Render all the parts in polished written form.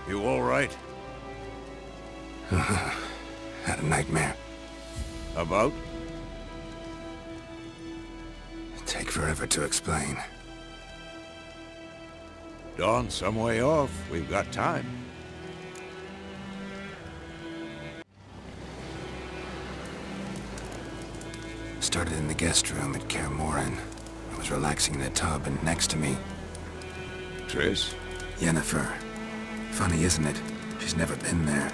You all right? Had a nightmare. About? Take forever to explain. Dawn's some way off. We've got time. Started in the guest room at Kaer Morhen. I was relaxing in a tub, and next to me... Triss? Yennefer. Funny, isn't it? She's never been there.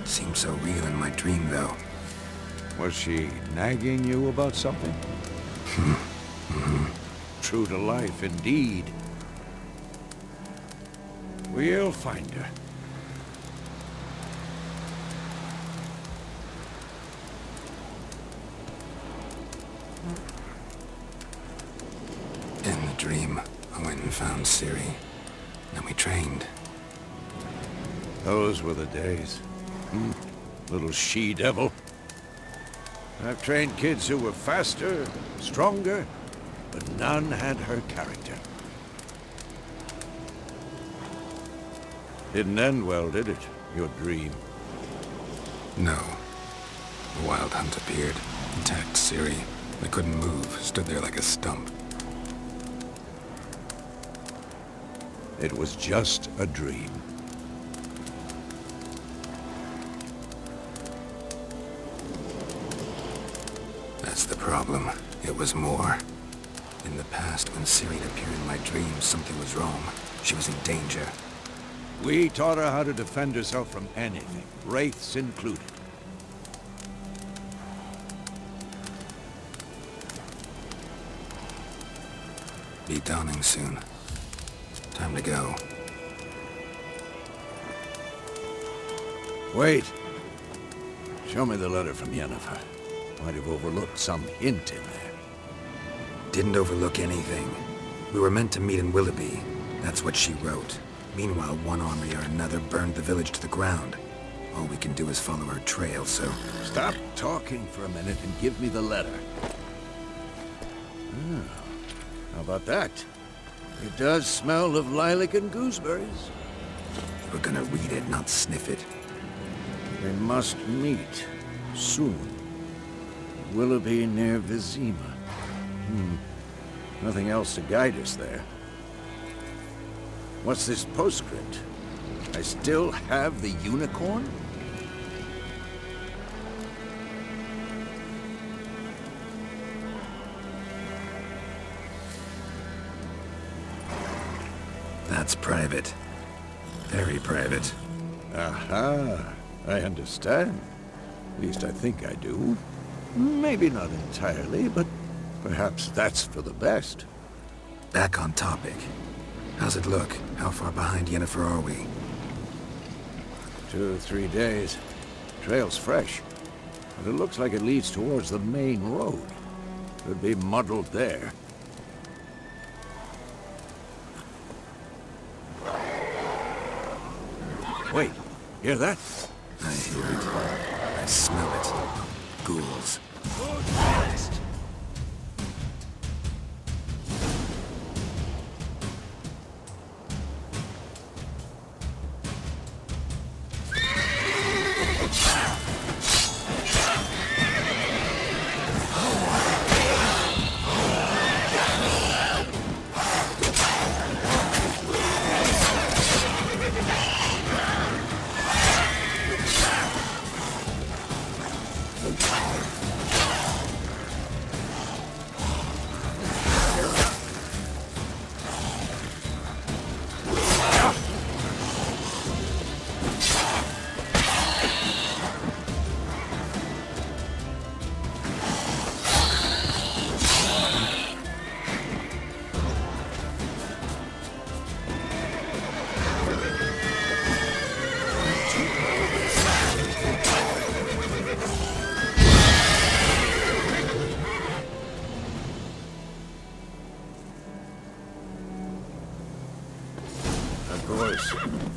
Seemed so real in my dream, though. Was she nagging you about something? True to life, indeed. We'll find her. In the dream, I went and found Ciri. Then we trained. Those were the days. Little she-devil. I've trained kids who were faster, stronger, but none had her character. Didn't end well, did it? Your dream? No. A wild hunt appeared, attacked Ciri. I couldn't move, stood there like a stump. It was just a dream. That's the problem. It was more. In the past, when Ciri appeared in my dreams, something was wrong. She was in danger. We taught her how to defend herself from anything, wraiths included. Be dawning soon. Time to go. Wait. Show me the letter from Yennefer. Might have overlooked some hint in there. Didn't overlook anything. We were meant to meet in Willoughby. That's what she wrote. Meanwhile, one army or another burned the village to the ground. All we can do is follow her trail, so... Stop talking for a minute and give me the letter. How about that? It does smell of lilac and gooseberries. We're gonna read it, not sniff it. We must meet. Soon. Willoughby near Vizima. Nothing else to guide us there. What's this postscript? I still have the unicorn? That's private. Very private. Aha, I understand. At least I think I do. Maybe not entirely, but perhaps that's for the best. Back on topic. How's it look? How far behind Yennefer are we? 2 or 3 days. Trail's fresh, but it looks like it leads towards the main road. Could be muddled there. Wait, hear that? I hear it. I smell it. Ghouls.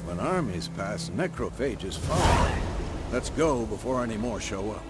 When armies pass, necrophages follow. Let's go before any more show up.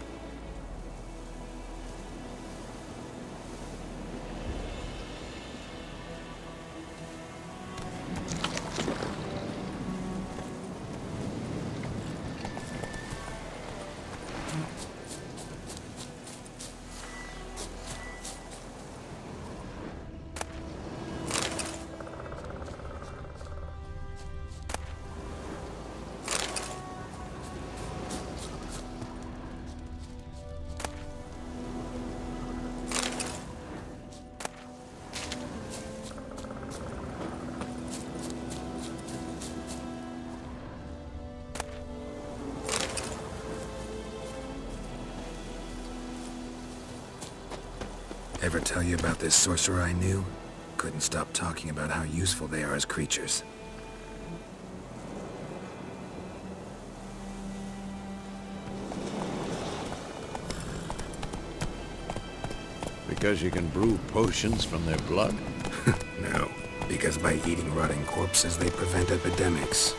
Ever tell you about this sorcerer I knew? Couldn't stop talking about how useful they are as creatures. Because you can brew potions from their blood? No, because by eating rotting corpses, they prevent epidemics.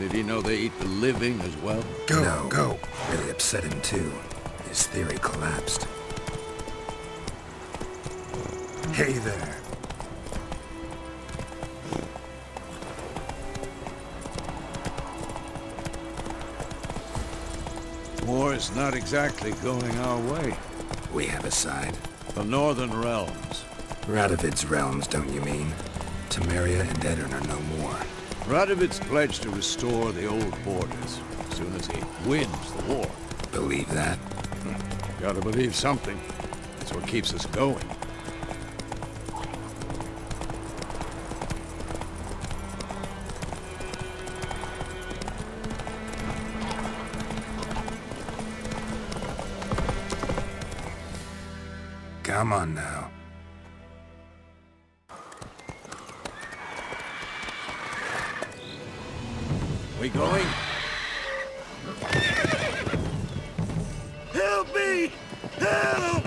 Did he know they eat the living as well? Go. Really upset him too. His theory collapsed. Hey there. War's not exactly going our way. We have a side. The Northern Realms. Radovid's realms, don't you mean? Temeria and Edirn are no more. Radovid's pledged to restore the old borders as soon as he wins the war. Believe that? Gotta believe something. That's what keeps us going. Come on now. We going? Help me! Help!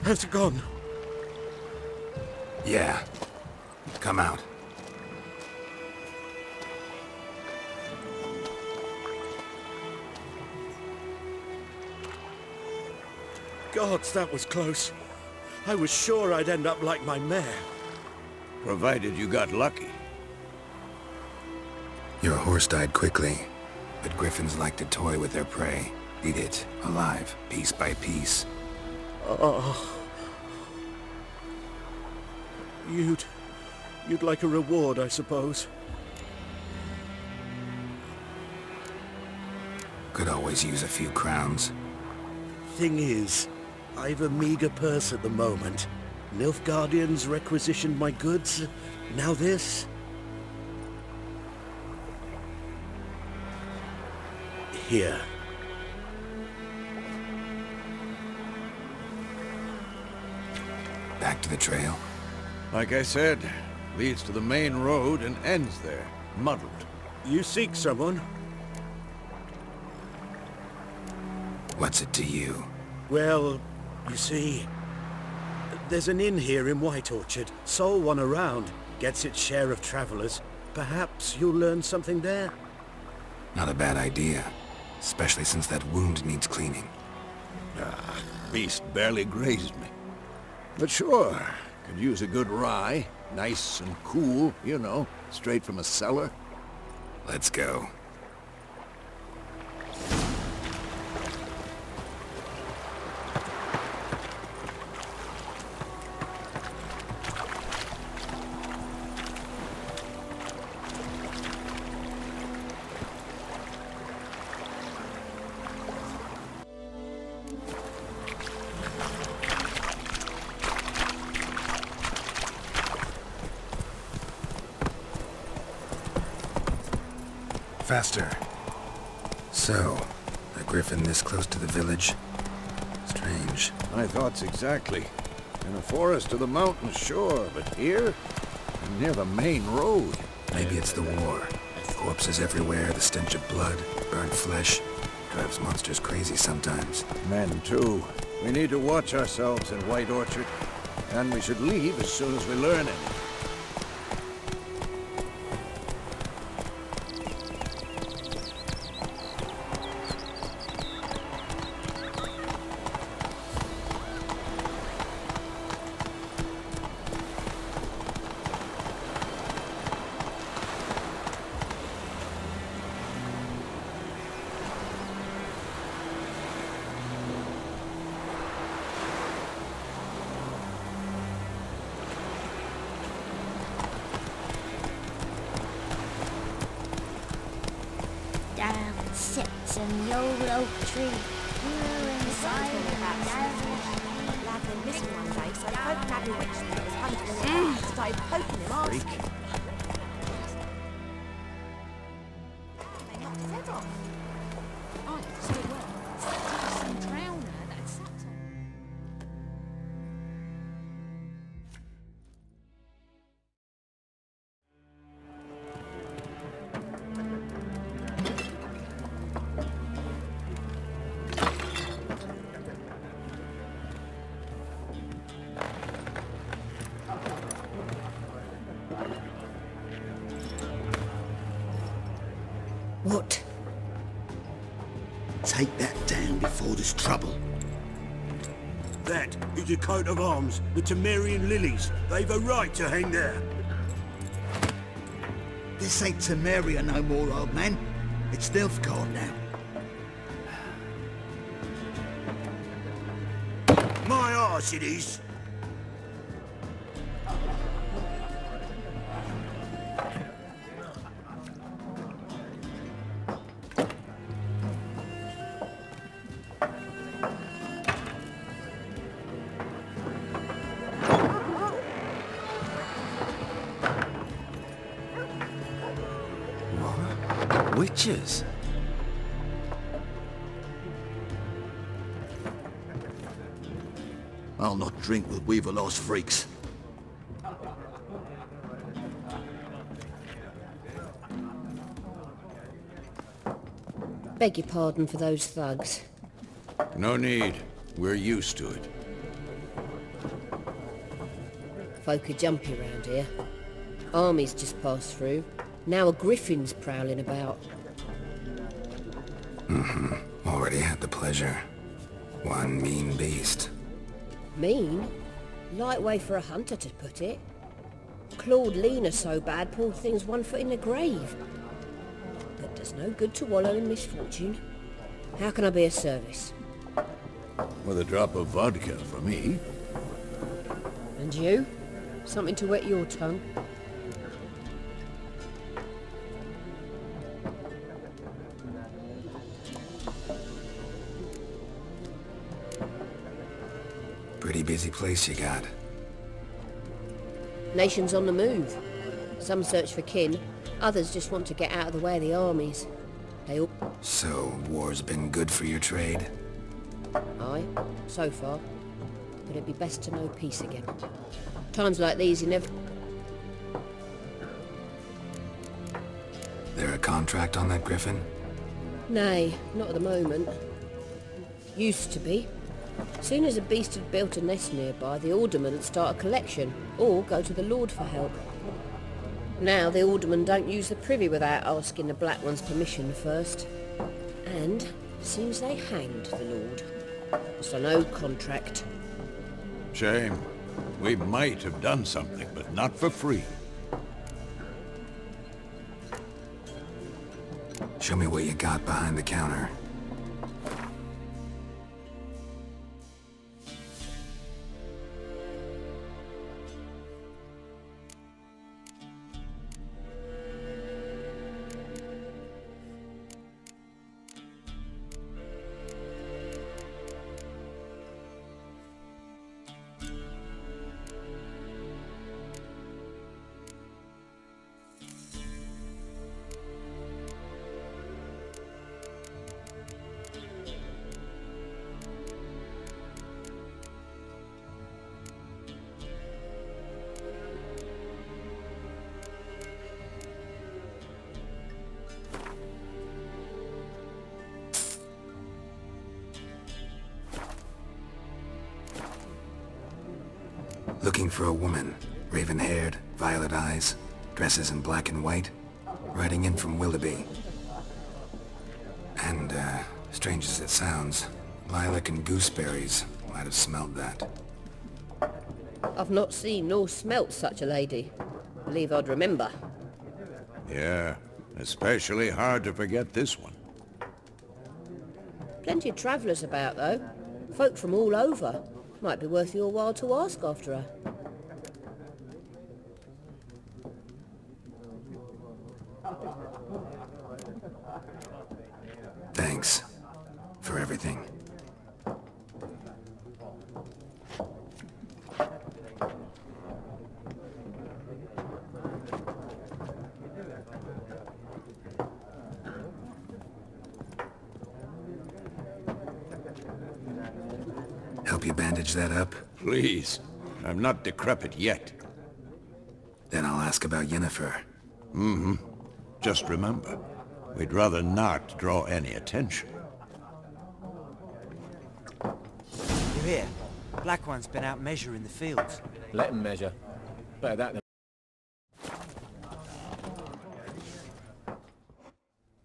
Has it gone? Yeah. Come out. Gods, that was close. I was sure I'd end up like my mare. Provided you got lucky. Your horse died quickly, but griffins like to toy with their prey. Eat it, alive, piece by piece. Oh. You'd like a reward, I suppose. Could always use a few crowns. Thing is, I've a meager purse at the moment. Nilfgaardians requisitioned my goods. Now this. Here. Back to the trail. Like I said, leads to the main road and ends there, muddled. You seek someone? What's it to you? Well, you see, there's an inn here in White Orchard. Sole one around. Gets its share of travelers. Perhaps you'll learn something there? Not a bad idea. Especially since that wound needs cleaning. Beast barely grazed me. But sure, could use a good rye. Nice and cool, you know, straight from a cellar. Let's go. Faster. So, a griffin this close to the village? Strange. My thoughts exactly. In a forest to the mountains, sure, but here? Near the main road. Maybe it's the war. Corpses everywhere, the stench of blood, burnt flesh. Drives monsters crazy sometimes. Men, too. We need to watch ourselves in White Orchard. And we should leave as soon as we learn anything. an old oak tree grew inside of Lad went missing one day, so folk nabbed a witch that was hunting him and started poking him off. Freak. They knocked his head off. I still well. Some drowner that sucked on. What? Take that down before there's trouble. That is a coat of arms, the Temerian lilies. They've a right to hang there. This ain't Temeria no more, old man. It's Nilfgaard now. My arse it is. Witches? I'll not drink with Weaver-lost freaks. Beg your pardon for those thugs. No need. We're used to it. Folk are jumpy round here. Armies just passed through. Now a griffin's prowling about. Already had the pleasure. One mean beast. Mean? Light way for a hunter to put it. Clawed Lena so bad, poor thing's 1 foot in the grave. But does no good to wallow in misfortune. How can I be of service? With a drop of vodka for me. And you? Something to wet your tongue? Pretty busy place you got. Nations on the move. Some search for kin, others just want to get out of the way of the armies. They all... So, war's been good for your trade? Aye, so far. But it'd be best to know peace again. Times like these you never... There a contract on that Griffin? Nay, not at the moment. Used to be. Soon as a beast had built a nest nearby, the alderman would start a collection, or go to the Lord for help. Now the aldermen don't use the privy without asking the Black One's permission first. And seems they hanged the Lord. So no contract. Shame. We might have done something, but not for free. Show me what you got behind the counter. Looking for a woman. Raven-haired, violet eyes, dresses in black and white. Riding in from Willoughby. And, strange as it sounds, lilac and gooseberries might have smelled that. I've not seen nor smelt such a lady. Believe I'd remember. Yeah, especially hard to forget this one. Plenty of travellers about, though. Folk from all over. Might be worth your while to ask after her. Thanks. for everything. Help you bandage that up? Please. I'm not decrepit yet. Then I'll ask about Yennefer. Just remember, we'd rather not draw any attention. You hear? Black One's been out measuring the fields. Let him measure. Better that than...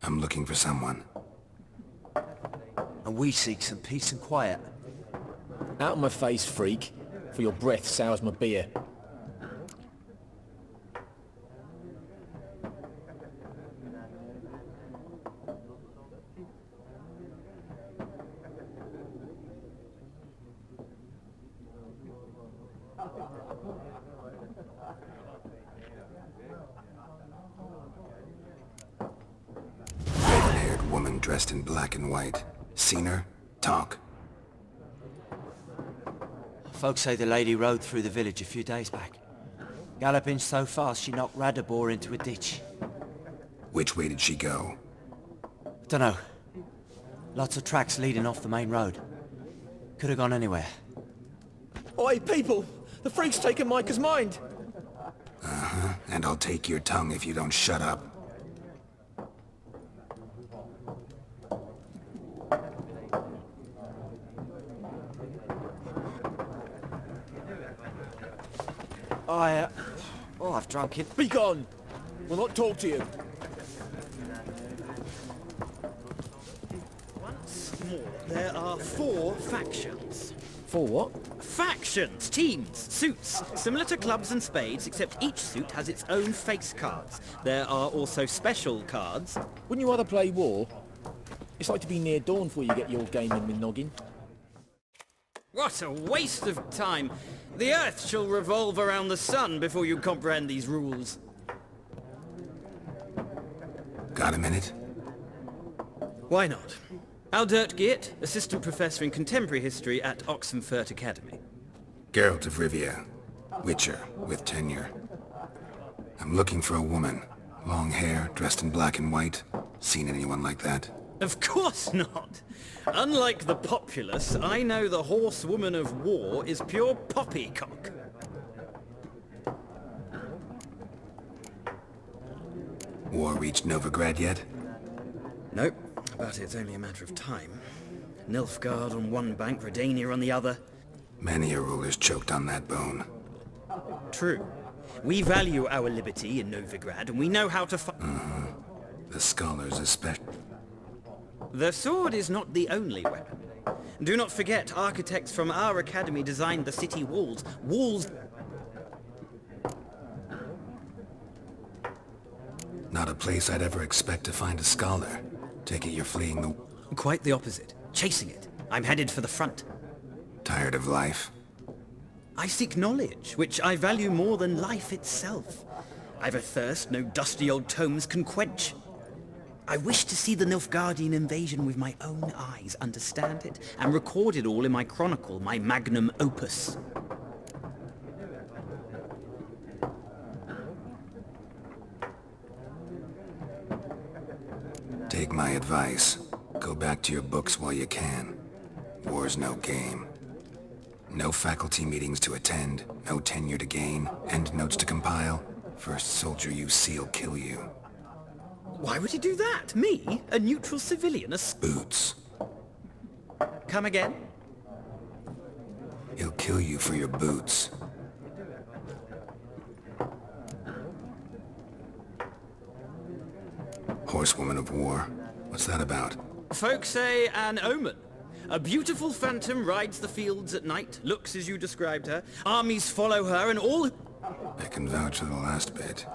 I'm looking for someone. And we seek some peace and quiet. Out of my face, freak. For your breath sours my beer. Red-haired woman dressed in black and white. Seen her? Talk. Folks say the lady rode through the village a few days back. Galloping so fast she knocked Radabor into a ditch. Which way did she go? Dunno. Lots of tracks leading off the main road. Could have gone anywhere. Oi, people! The freak's taken Micah's mind! And I'll take your tongue if you don't shut up. I've drunk it. Be gone! We'll not talk to you. Once more, there are 4 factions. For what? Factions, teams, suits, similar to clubs and spades, except each suit has its own face cards. There are also special cards. Wouldn't you rather play war? It's like to be near dawn before you get your game in with noggin. What a waste of time! The Earth shall revolve around the sun before you comprehend these rules. Got a minute? Why not? Aldert Geert, Assistant Professor in Contemporary History at Oxenfurt Academy. Geralt of Rivia. Witcher, with tenure. I'm looking for a woman. Long hair, dressed in black and white. Seen anyone like that? Of course not! Unlike the populace, I know the horsewoman of war is pure poppycock. War reached Novigrad yet? Nope, but it's only a matter of time. Nilfgaard on one bank, Redania on the other. Many a ruler's choked on that bone. True. We value our liberty in Novigrad, and we know how to fight. The scholars especially. The sword is not the only weapon. Do not forget, architects from our academy designed the city walls. Walls... Not a place I'd ever expect to find a scholar. Take it you're fleeing the... Quite the opposite. Chasing it. I'm headed for the front. Tired of life? I seek knowledge, which I value more than life itself. I've a thirst no dusty old tomes can quench. I wish to see the Nilfgaardian invasion with my own eyes, understand it, and record it all in my chronicle, my magnum opus. Take my advice. Go back to your books while you can. War's no game. No faculty meetings to attend, no tenure to gain, end notes to compile. First soldier you see'll kill you. Why would he do that? Me? A neutral civilian? Boots. Come again? He'll kill you for your boots. Horsewoman of war. What's that about? Folks say an omen. A beautiful phantom rides the fields at night, looks as you described her. Armies follow her and all... I can vouch for the last bit.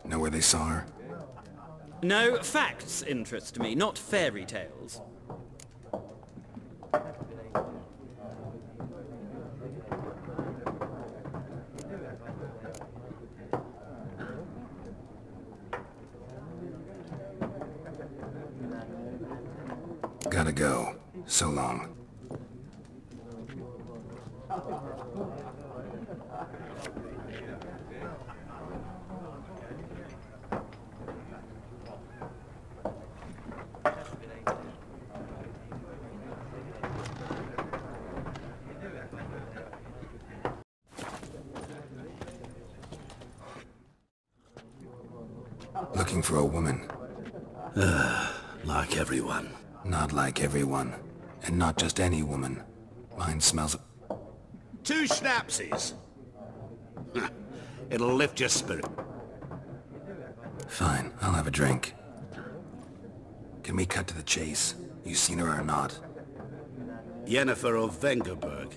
Know where they saw her? No, facts interest me, not fairy tales. Gotta go. So long. Looking for a woman. Like everyone. Not like everyone. And not just any woman. Mine smells of... 2 schnapsies. It'll lift your spirit. Fine, I'll have a drink. Can we cut to the chase? You seen her or not? Yennefer of Vengerberg.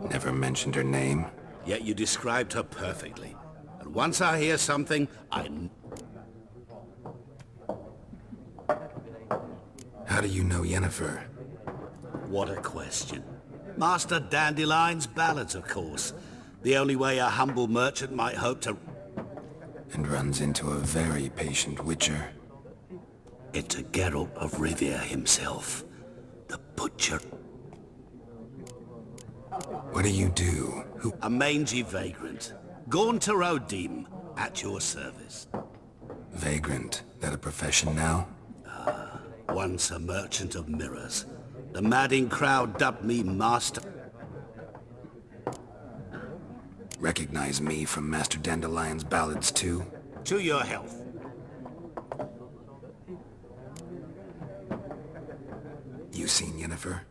Never mentioned her name. Yet you described her perfectly. And once I hear something, How do you know Yennefer? What a question. Master Dandelion's ballads, of course. The only way a humble merchant might hope to... And runs into a very patient witcher. It's a Geralt of Rivia himself. The butcher. What do you do? Who... A mangy vagrant. Gone to Rodim, at your service. Vagrant? That a profession now? Once a merchant of mirrors. The madding crowd dubbed me Master... Recognize me from Master Dandelion's ballads too? To your health. You seen Yennefer?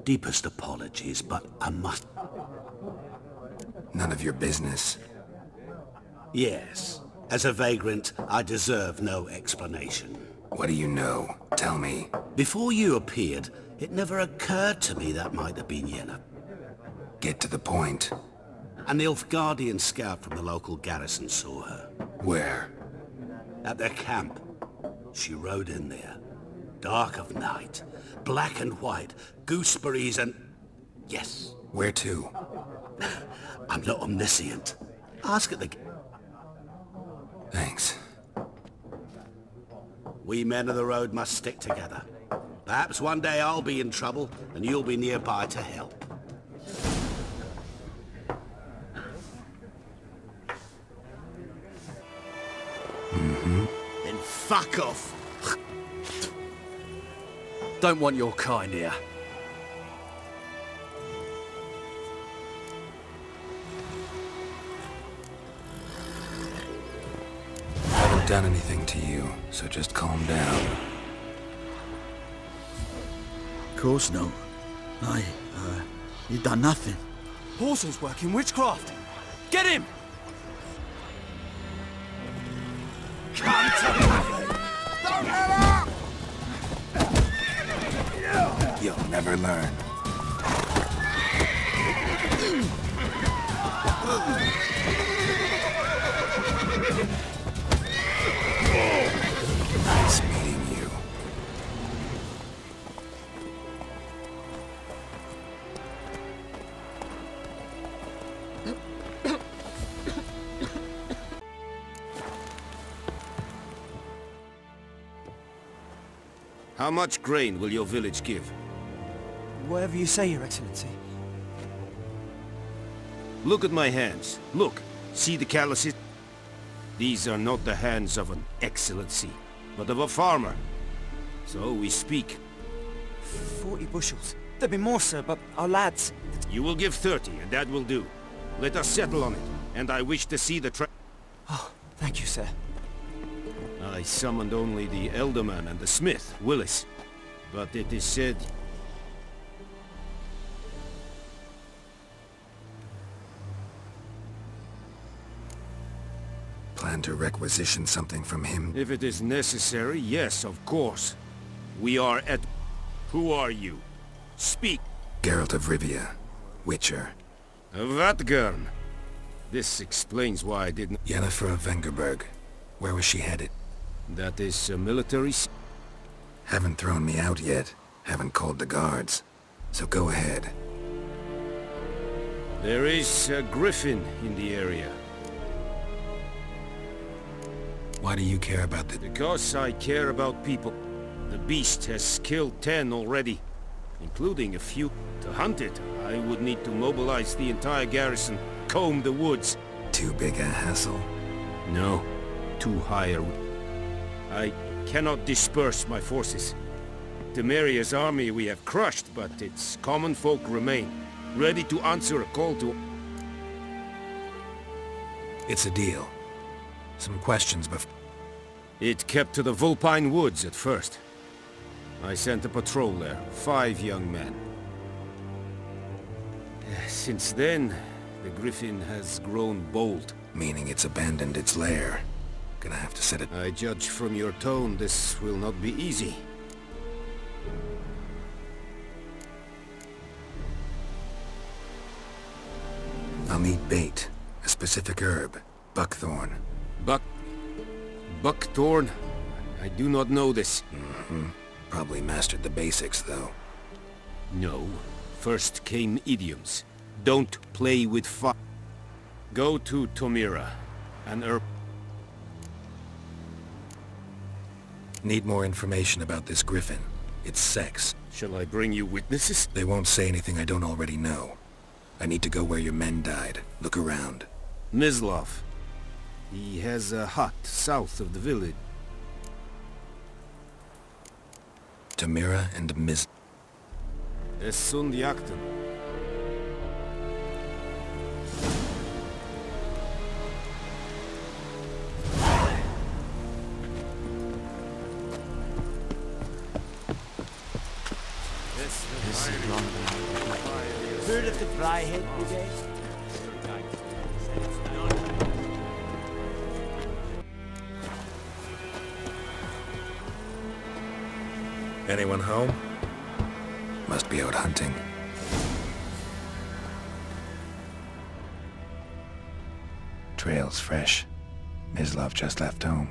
Deepest apologies, but I must... None of your business. Yes. As a vagrant, I deserve no explanation. What do you know? Tell me. Before you appeared, it never occurred to me that might have been Yennefer. Get to the point. An Nilfgaardian scout from the local garrison saw her. Where? At their camp. She rode in there. Dark of night. Black and white. Gooseberries and... Yes. Where to? I'm not omniscient. Ask at the... Thanks. We men of the road must stick together. Perhaps one day I'll be in trouble, and you'll be nearby to help. Then fuck off! Don't want your kind here. Haven't done anything to you, so just calm down. Of course no. You've done nothing. Paulson's working witchcraft. Get him! Come to me! Don't let up! You'll never learn. Nice meeting you. How much grain will your village give? Whatever you say, Your Excellency. Look at my hands. Look. See the calluses? These are not the hands of an excellency, but of a farmer. So we speak. 40 bushels. There'll be more, sir, but our lads... You will give 30, and that will do. Let us settle on it, and I wish to see the Oh, thank you, sir. I summoned only the Elderman and the smith, Willis. But it is said... Plan to requisition something from him? If it is necessary, yes, of course. We are at... Who are you? Speak. Geralt of Rivia, Witcher. Vatgern. This explains why I didn't... Yennefer of Vengerberg. Where was she headed? That is a military... Haven't thrown me out yet. Haven't called the guards. So go ahead. There is a Griffin in the area. Why do you care about the... Because I care about people. The beast has killed 10 already, including a few. To hunt it, I would need to mobilize the entire garrison, comb the woods. Too big a hassle? No, too high. I cannot disperse my forces. Temeria's army we have crushed, but its common folk remain, ready to answer a call to... It's a deal. Some questions before... It kept to the Vulpine Woods at first. I sent a patrol there, 5 young men. Since then, the Griffin has grown bold. Meaning it's abandoned its lair. Gonna have to set it... I judge from your tone this will not be easy. I'll need bait. A specific herb. Buckthorn. Buckthorn? I do not know this. Probably mastered the basics, though. No. First came idioms. Don't play with fire. Go to Tomira. An herb... Need more information about this Griffin. Its sex. Shall I bring you witnesses? They won't say anything I don't already know. I need to go where your men died. Look around. Mislav. He has a hut south of the village. Tamira and Sundiakton. This is long. Heard of the Fryhead Brigade? Anyone home? Must be out hunting. Trail's fresh. Mislav just left home.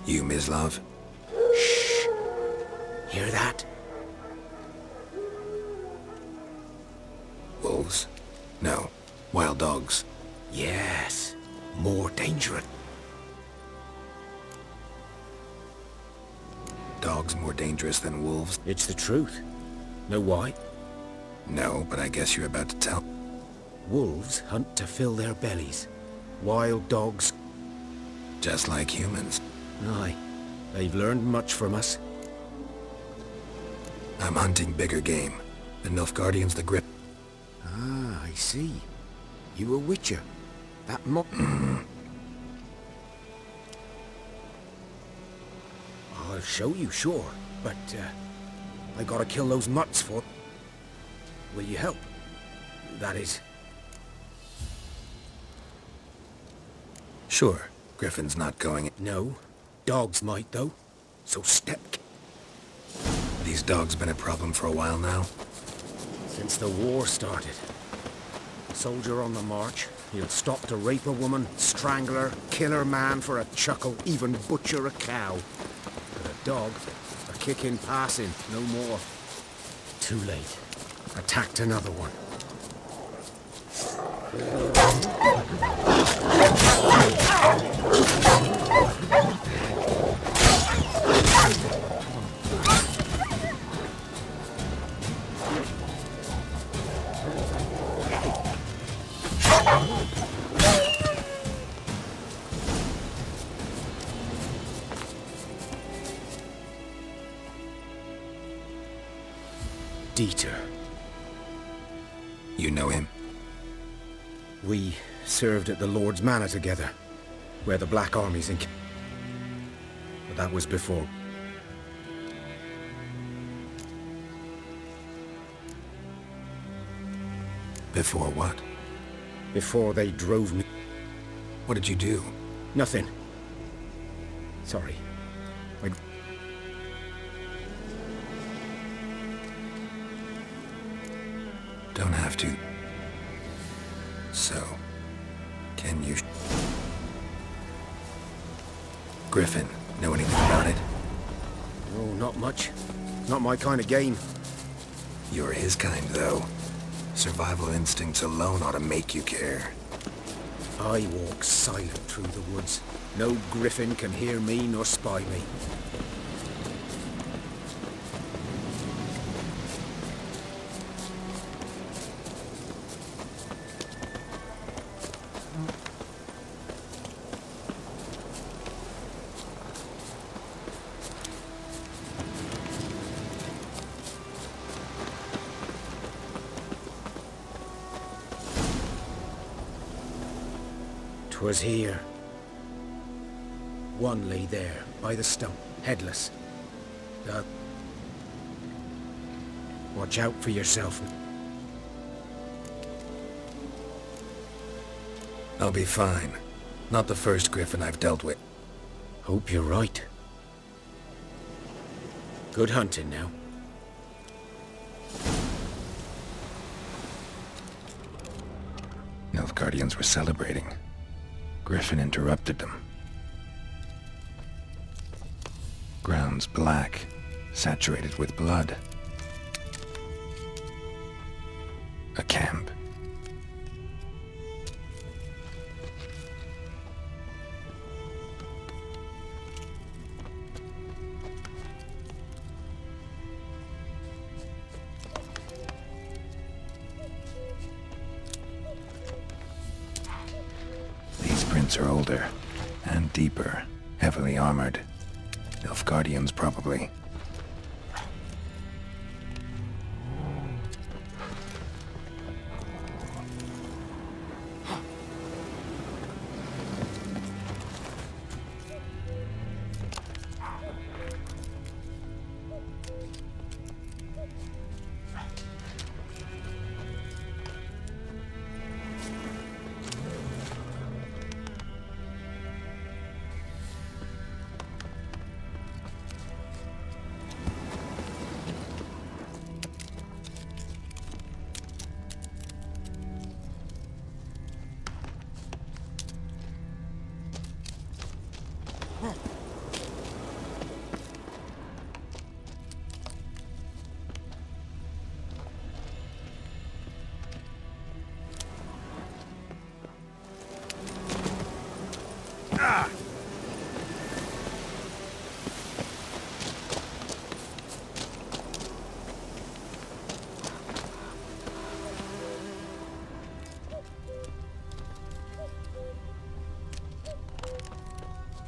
You, Mislav? Shh! Hear that? Wolves? No. Wild dogs. Yes. More dangerous. Dogs more dangerous than wolves? It's the truth. Know why? No, but I guess you're about to tell. Wolves hunt to fill their bellies. Wild dogs... Just like humans. Aye. They've learned much from us. I'm hunting bigger game. The Nilfgaardians, the Grip. Ah, I see. You a witcher. That mo... I'll show you, sure. But, I gotta kill those mutts for... Will you help? That is... Sure. Griffin's not going... No. Dogs might, though. So step... These dogs been a problem for a while now? Since the war started. Soldier on the march. He'll stop to rape a woman, strangle her, kill her man for a chuckle, even butcher a cow. But a dog, a kick in passing, no more. Too late. Attacked another one. Dieter. You know him? We served at the Lord's Manor together, where the Black Army's in... But that was before. Before what? Before they drove me... What did you do? Nothing. Sorry. Don't have to. So, can you... Griffin, know anything about it? Oh, not much. Not my kind of game. You're his kind, though. Survival instincts alone ought to make you care. I walk silent through the woods. No griffin can hear me nor spy me. Was here. One lay there, by the stump, headless. Watch out for yourself. I'll be fine. Not the first griffin I've dealt with. Hope you're right. Good hunting now. Nilfgaardians were celebrating. Griffin interrupted them. Ground's black, saturated with blood. A camp. Are older and deeper, heavily armored. Nilfgaardians, probably.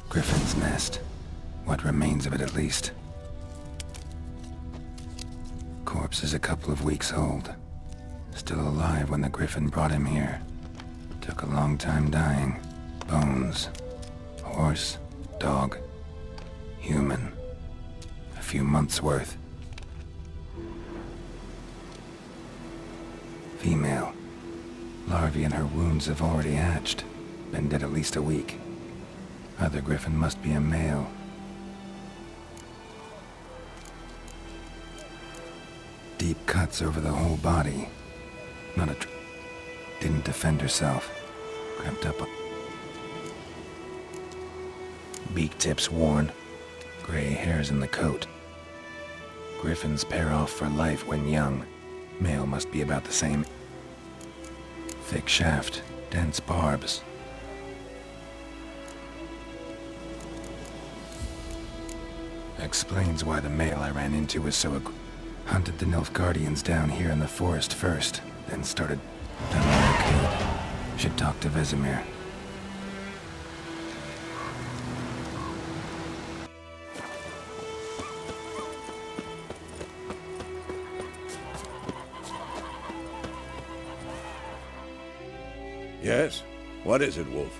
Griffin's nest. What remains of it, at least. Corpse is a couple of weeks old. Still alive when the Griffin brought him here. Took a long time dying. Bones. Horse. Dog. Human. A few months' worth. Female. Larvae in her wounds have already hatched. Been dead at least a week. Other Griffin must be a male. Deep cuts over the whole body. Not a... Didn't defend herself. Crept up... Beak tips worn. Gray hairs in the coat. Griffins pair off for life when young. Male must be about the same. Thick shaft. Dense barbs. Explains why the male I ran into was so hunted the Nilfgaardians down here in the forest first, then started done what I could. Should talk to Vesemir. Yes? What is it, Wolf?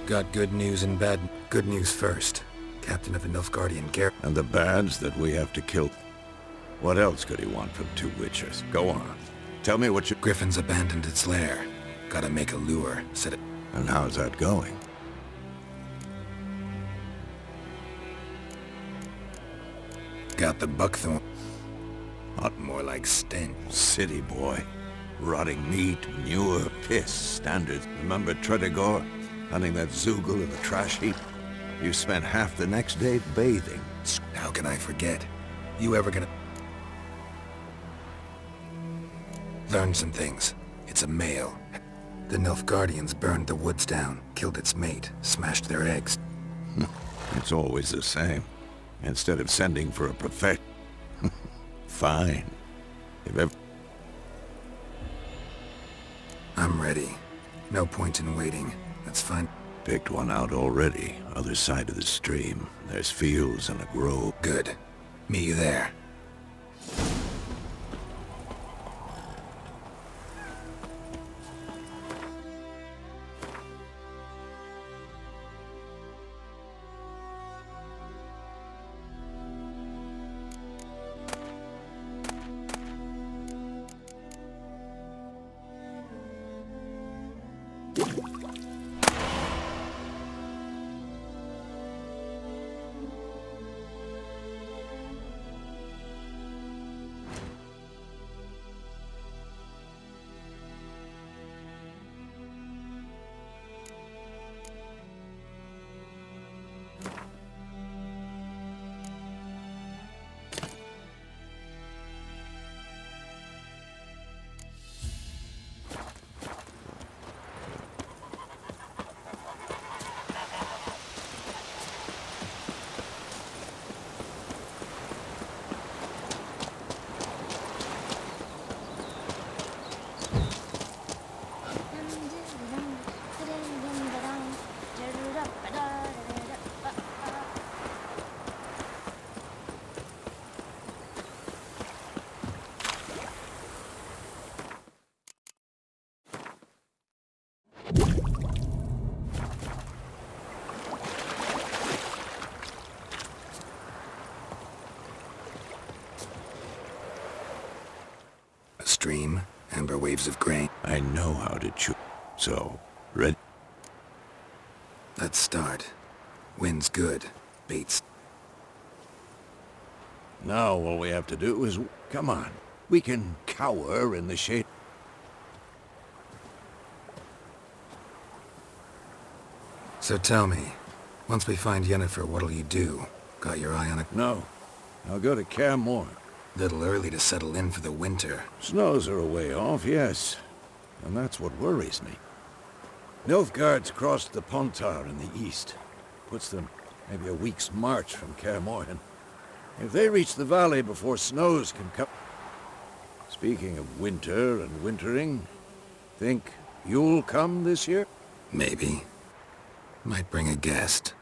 Got good news and bad. Good news first. Captain of a Nilfgaardian garrison. And the bands that we have to kill. What else could he want from two witchers? Go on. Tell me what you... Griffin's abandoned its lair. Gotta make a lure. Said it. And how's that going? Got the buckthorn. Not more like stench. City boy. Rotting meat, manure, piss, standards. Remember Tredegor? Hunting that Zoogle in the trash heap? You spent half the next day bathing. How can I forget? You ever gonna... Learn some things. It's a male. The Nilfgaardians burned the woods down, killed its mate, smashed their eggs. It's always the same. Instead of sending for a prophet. Fine. If ever... I'm ready. No point in waiting. Let's find... Picked one out already. Other side of the stream. There's fields and a grove. Good. Meet you there. Stream, amber waves of grain. I know how to chew. So, ready? Let's start. Wind's good. Bait's... Now all we have to do is... Come on. We can cower in the shade. So tell me, once we find Yennefer, what'll you do? Got your eye on it? No. I'll go to Kaer Little early to settle in for the winter. Snows are a way off, yes. And that's what worries me. Nilfgaard's crossed the Pontar in the east. Puts them maybe a week's march from Kaer If they reach the valley before snows can come... Speaking of winter and wintering, think you'll come this year? Maybe. Might bring a guest.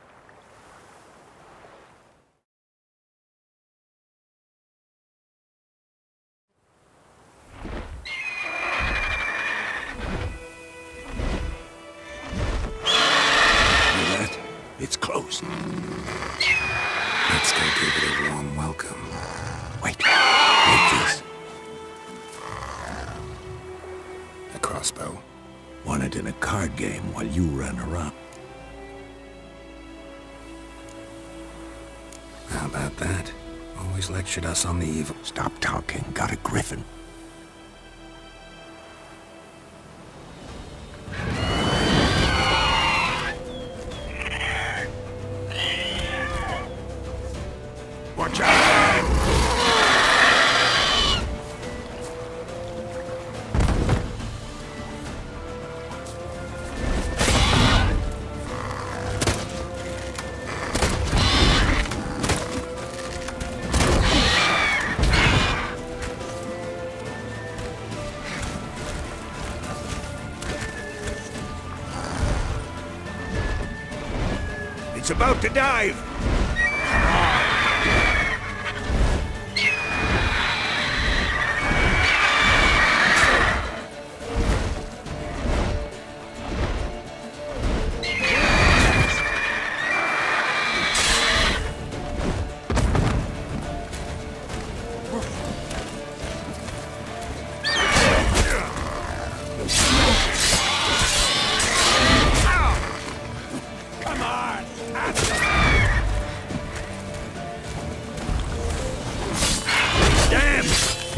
It's close. Let's go give it a warm welcome. Wait. Take this. A crossbow. Won it in a card game while you ran around. How about that? Always lectured us on the evil. Stop talking. Got a griffin. Watch out! It's about to dive!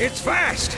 It's fast!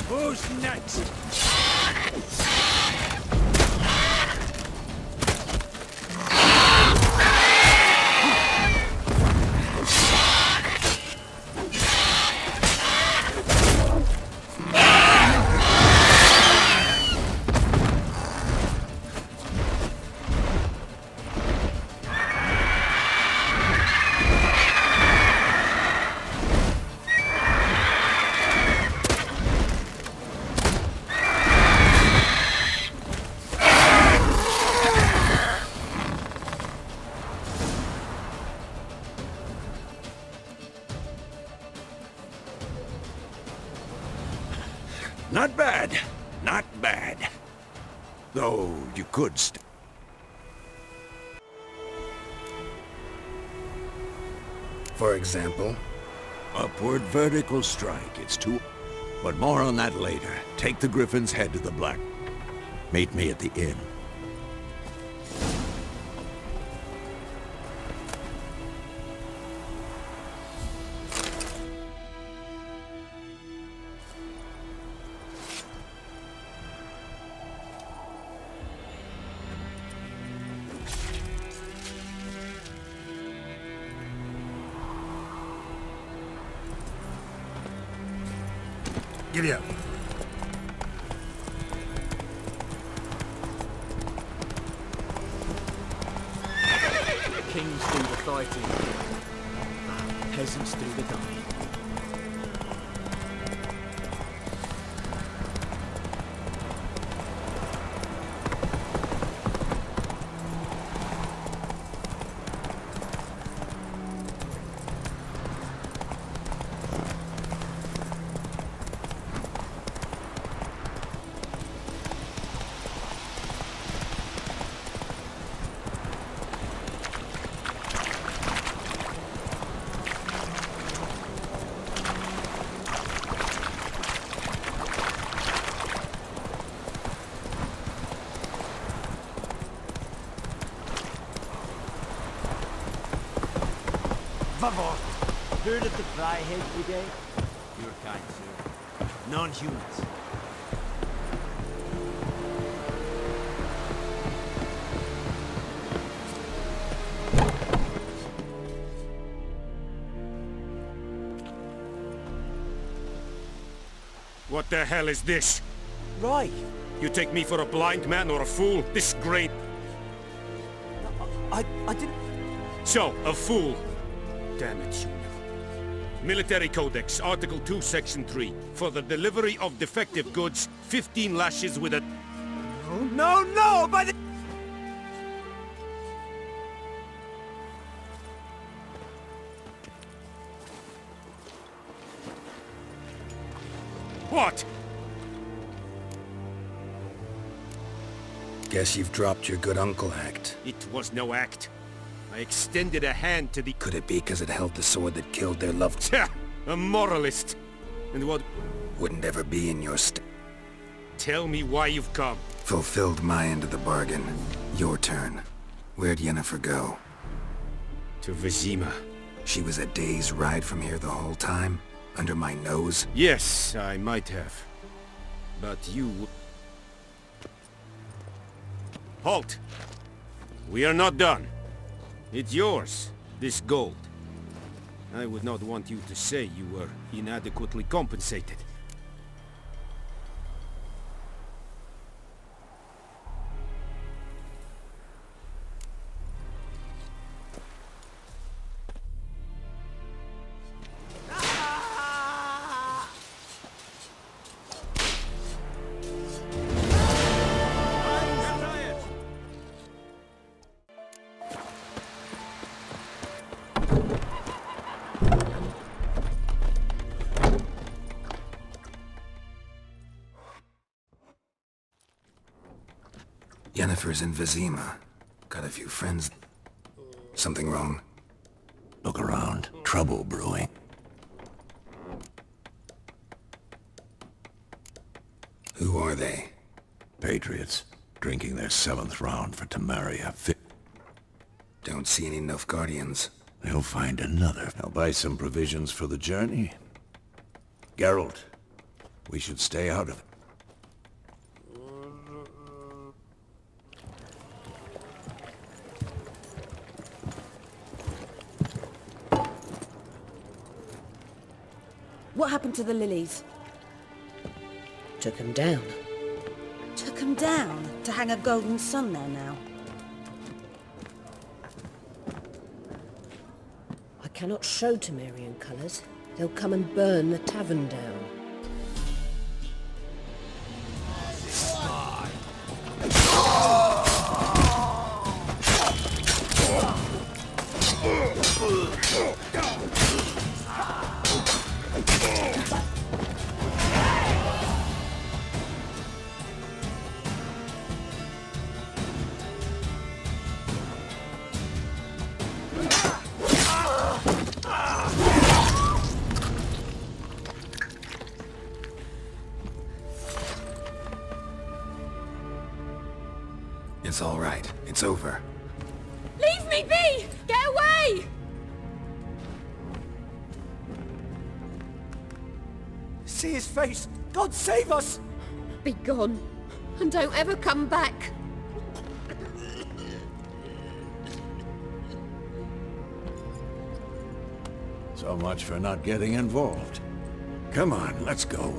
Who's next? Not bad. Not bad. Though you could For example? Upward vertical strike. It's too... But more on that later. Take the Griffone's head to the Black. Meet me at the inn. Giddy up. Kings do the fighting. Peasants do the dying. Favor. Heard of the Flyhead Brigade? Your kind, sir. Non-humans. What the hell is this? Right. You take me for a blind man or a fool? This great... I didn't... So, a fool. Damn it, you never... Military Codex, Article 2, Section 3. For the delivery of defective goods, 15 lashes with a... No, no! By the... What? Guess you've dropped your good uncle act. It was no act. I extended a hand to the... Could it be because it held the sword that killed their loved... Tja, a moralist. And what... Wouldn't ever be in your Tell me why you've come. Fulfilled my end of the bargain. Your turn. Where'd Yennefer go? To Vizima. She was a day's ride from here the whole time? Under my nose? Yes, I might have. But you... Halt! We are not done. It's yours, this gold. I would not want you to say you were inadequately compensated. Yennefer's in Vizima. Got a few friends. Something wrong? Look around. Trouble brewing. Who are they? Patriots. Drinking their 7th round for Temeria. Don't see any Nilfgaardians. They'll find another. I'll buy some provisions for the journey. Geralt, We should stay out of it. What happened to the lilies? Took 'em down. Took 'em down to hang a golden sun there now. I cannot show Temerian colours. They'll come and burn the tavern down. It's all right. It's over. Leave me be! Get away! See his face! God save us! Be gone, and don't ever come back. So much for not getting involved. Come on, let's go.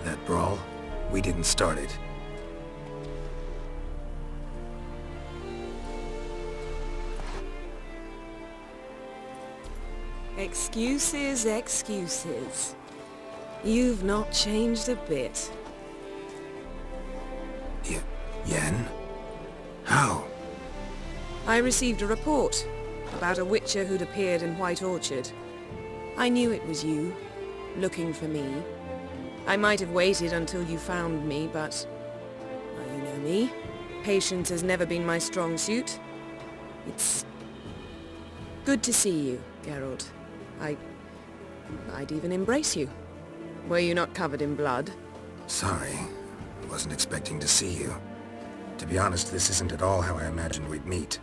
That brawl, we didn't start it. Excuses, excuses. You've not changed a bit. Yen? How? I received a report about a witcher who'd appeared in White Orchard. I knew it was you, looking for me. I might have waited until you found me, but... well, you know me. Patience has never been my strong suit. It's... good to see you, Geralt. I'd even embrace you. Were you not covered in blood? Sorry. Wasn't expecting to see you. To be honest, this isn't at all how I imagined we'd meet.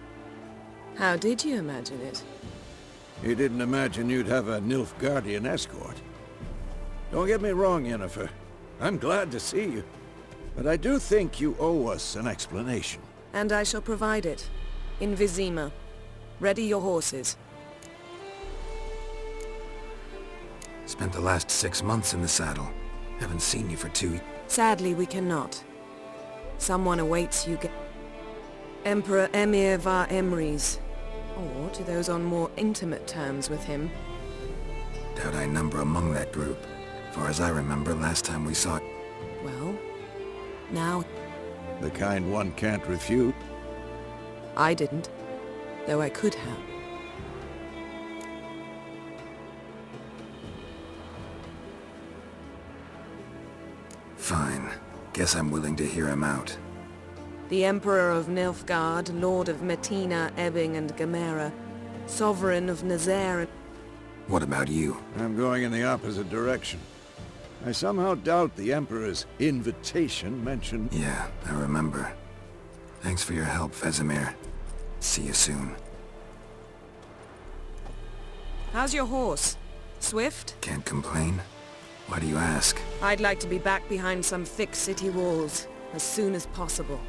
How did you imagine it? You didn't imagine you'd have a Nilfgaardian escort. Don't get me wrong, Yennefer. I'm glad to see you. But I do think you owe us an explanation. And I shall provide it. In Vizima. Ready your horses. Spent the last 6 months in the saddle. Haven't seen you for 2... Sadly, we cannot. Someone awaits you. Emperor Emir var Emrys. Or to those on more intimate terms with him. Doubt I number among that group. Far as I remember, last time we saw... Well, now... The kind one can't refute. I didn't. Though I could have. Fine. Guess I'm willing to hear him out. The Emperor of Nilfgaard, Lord of Metina, Ebbing and Gamera, Sovereign of Nazaire and... What about you? I'm going in the opposite direction. I somehow doubt the Emperor's invitation mentioned... Yeah, I remember. Thanks for your help, Vesemir. See you soon. How's your horse? Swift? Can't complain. Why do you ask? I'd like to be back behind some thick city walls, as soon as possible.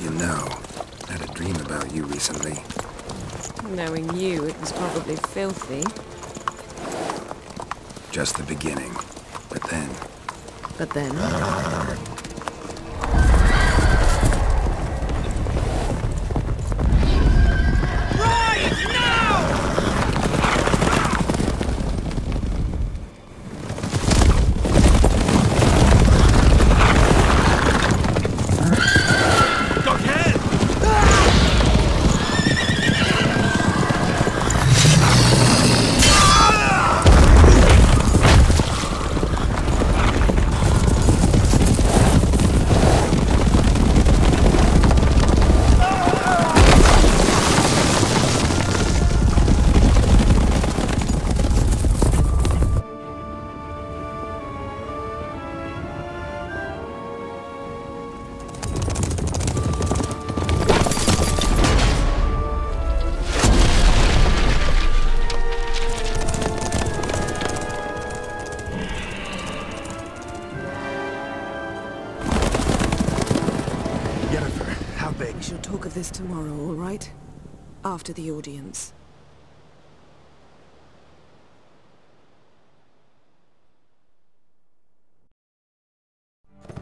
You know, I had a dream about you recently. Knowing you, it was probably filthy. Just the beginning. But then... But then... Yennefer, how big? We shall talk of this tomorrow, all right? After the audience.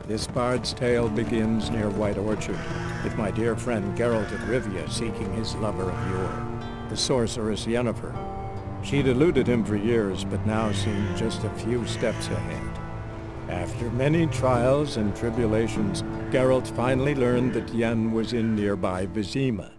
This bard's tale begins near White Orchard, with my dear friend Geralt of Rivia seeking his lover of yore, the sorceress Yennefer. She'd eluded him for years, but now seemed just a few steps ahead. After many trials and tribulations, Geralt finally learned that Yen was in nearby Vizima,